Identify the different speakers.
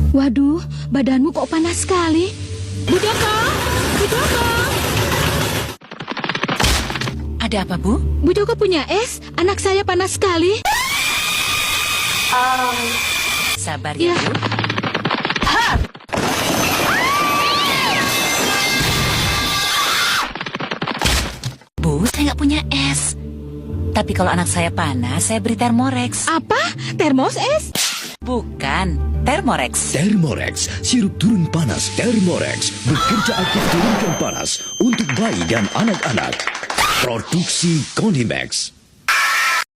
Speaker 1: Waduh, badanmu kok panas sekali. Bu Joko, Bu Joko.
Speaker 2: Ada apa, Bu?
Speaker 1: Bu Joko punya es, anak saya panas sekali.
Speaker 2: Sabar ya,
Speaker 1: Ya.
Speaker 2: Bu. Bu, saya nggak punya es. Tapi kalau anak saya panas, saya beri Thermorex.
Speaker 1: Apa? Termos es?
Speaker 2: Bukan, Thermorex.
Speaker 3: Thermorex, sirup turun panas Thermorex bekerja aktif turunkan panas untuk bayi dan anak-anak. Produksi Konimax.